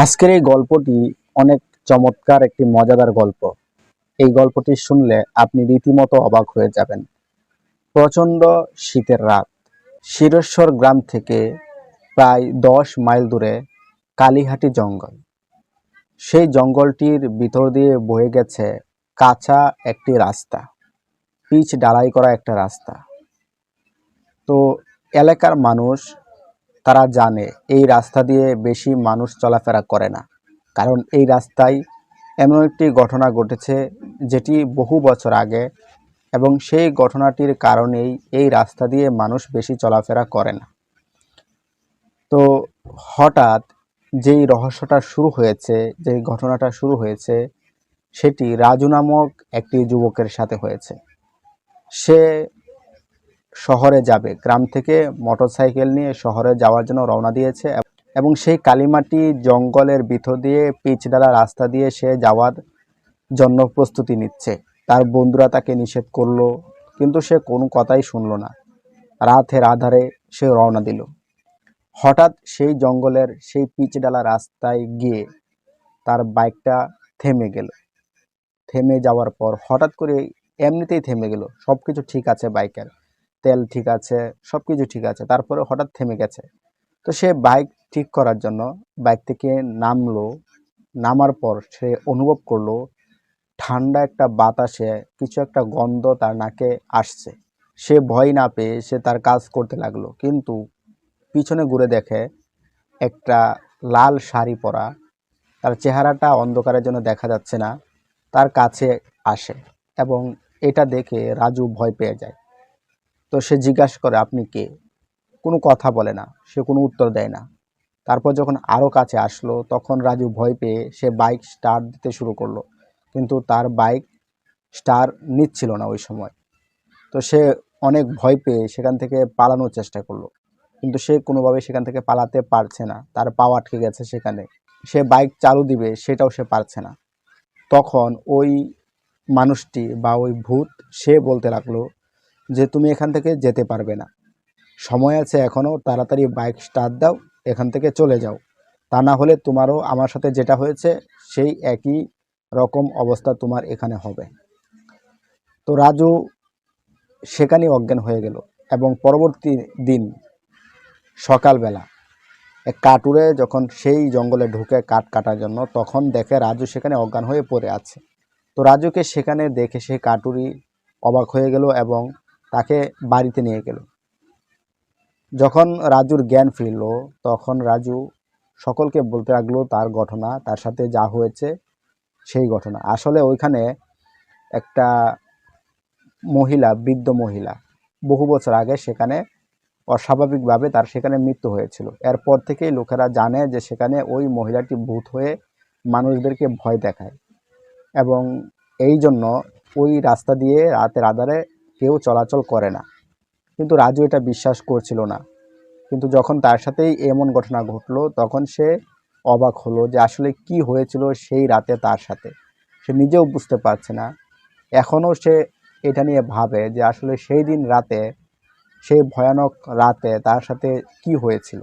আজকের এই গল্পটি অনেক চমৎকার একটি মজাদার গল্প। এই গল্পটি শুনলে আপনি রীতিমতো অবাক হয়ে যাবেন। প্রচণ্ড শীতের রাত। শিরেশ্বর গ্রাম থেকে প্রায় 10 মাইল দূরে কালীহাটি জঙ্গল। সেই জঙ্গলটির ভিতর দিয়ে বয়ে গেছে কাঁচা একটি রাস্তা, পিচ ঢালাই করা একটা রাস্তা। তো এলাকার মানুষ তারা জানে এই রাস্তা দিয়ে বেশি মানুষ চলাফেরা করে না, কারণ এই রাস্তায় এমন একটি ঘটনা ঘটেছে যেটি বহু বছর আগে, এবং সেই ঘটনাটির কারণেই এই রাস্তা দিয়ে মানুষ বেশি চলাফেরা করে না। তো হঠাৎ যেই রহস্যটা শুরু হয়েছে, যেই ঘটনাটা শুরু হয়েছে, সেটি রাজু নামক একটি যুবকের সাথে হয়েছে। সে শহরে যাবে, গ্রাম থেকে মোটরসাইকেল নিয়ে শহরে যাওয়ার জন্য রওনা দিয়েছে, এবং সেই কালীমাটি জঙ্গলের ভিতর দিয়ে পিচঢালা রাস্তা দিয়ে সে যাওয়ার জন্য প্রস্তুতি নিচ্ছে। তার বন্ধুরা তাকে নিষেধ করলো, কিন্তু সে কোনো কথাই শুনলো না। রাতের আধারে সে রওনা দিল। হঠাৎ সেই জঙ্গলের সেই পিচঢালা রাস্তায় গিয়ে তার বাইকটা থেমে গেল। থেমে যাওয়ার পর হঠাৎ করে এমনিতেই থেমে গেল। সব কিছু ঠিক আছে, বাইকের তেল ঠিক আছে, সব কিছু ঠিক আছে, তারপরে হঠাৎ থেমে গেছে। তো সে বাইক ঠিক করার জন্য বাইক থেকে নামলো। নামার পর সে অনুভব করলো ঠান্ডা একটা বাতাসে কিছু একটা গন্ধ তার নাকে আসছে। সে ভয় না পেয়ে সে তার কাজ করতে লাগলো, কিন্তু পিছনে ঘুরে দেখে একটা লাল শাড়ি পরা, তার চেহারাটা অন্ধকারের জন্য দেখা যাচ্ছে না, তার কাছে আসে, এবং এটা দেখে রাজু ভয় পেয়ে যায়। তো সে জিজ্ঞাসা করে, আপনি কে? কোনো কথা বলে না, সে কোনো উত্তর দেয় না। তারপর যখন আরও কাছে আসলো, তখন রাজু ভয় পেয়ে সে বাইক স্টার্ট দিতে শুরু করলো, কিন্তু তার বাইক স্টার্ট নিচ্ছিল না ওই সময়। তো সে অনেক ভয় পেয়ে সেখান থেকে পালানোর চেষ্টা করলো, কিন্তু সে কোনোভাবে সেখান থেকে পালাতে পারছে না, তার পা আটকে গেছে সেখানে। সে বাইক চালু দিবে, সেটাও সে পারছে না। তখন ওই মানুষটি বা ওই ভূত সে বলতে লাগলো যে, তুমি এখান থেকে যেতে পারবে না, সময় আছে এখনও, তাড়াতাড়ি বাইক স্টার্ট দাও, এখান থেকে চলে যাও, তা না হলে তোমারও আমার সাথে যেটা হয়েছে সেই একই রকম অবস্থা তোমার এখানে হবে। তো রাজু সেখানেই অজ্ঞান হয়ে গেল, এবং পরবর্তী দিন সকালবেলা এক কাঠুরে যখন সেই জঙ্গলে ঢুকে কাঠ কাটার জন্য, তখন দেখে রাজু সেখানে অজ্ঞান হয়ে পড়ে আছে। তো রাজুকে সেখানে দেখে সেই কাঠুরি অবাক হয়ে গেল এবং তাকে বাড়িতে নিয়ে গেল। যখন রাজুর জ্ঞান ফিরল, তখন রাজু সকলকে বলতে লাগলো তার ঘটনা, তার সাথে যা হয়েছে সেই ঘটনা। আসলে ওইখানে একটা মহিলা, বৃদ্ধ মহিলা, বহু বছর আগে সেখানে অস্বাভাবিকভাবে তার সেখানে মৃত্যু হয়েছিল। এরপর থেকেই লোকেরা জানে যে সেখানে ওই মহিলাটি ভূত হয়ে মানুষদেরকে ভয় দেখায়, এবং এই জন্য ওই রাস্তা দিয়ে রাতের আধারে কেউ চলাচল করে না। কিন্তু রাজু এটা বিশ্বাস করছিল না। কিন্তু যখন তার সাথেই এমন ঘটনা ঘটলো, তখন সে অবাক হলো যে আসলে কি হয়েছিল সেই রাতে তার সাথে। সে নিজেও বুঝতে পারছে না। এখনও সে এটা নিয়ে ভাবে যে আসলে সেই দিন রাতে, সেই ভয়ানক রাতে তার সাথে কি হয়েছিল।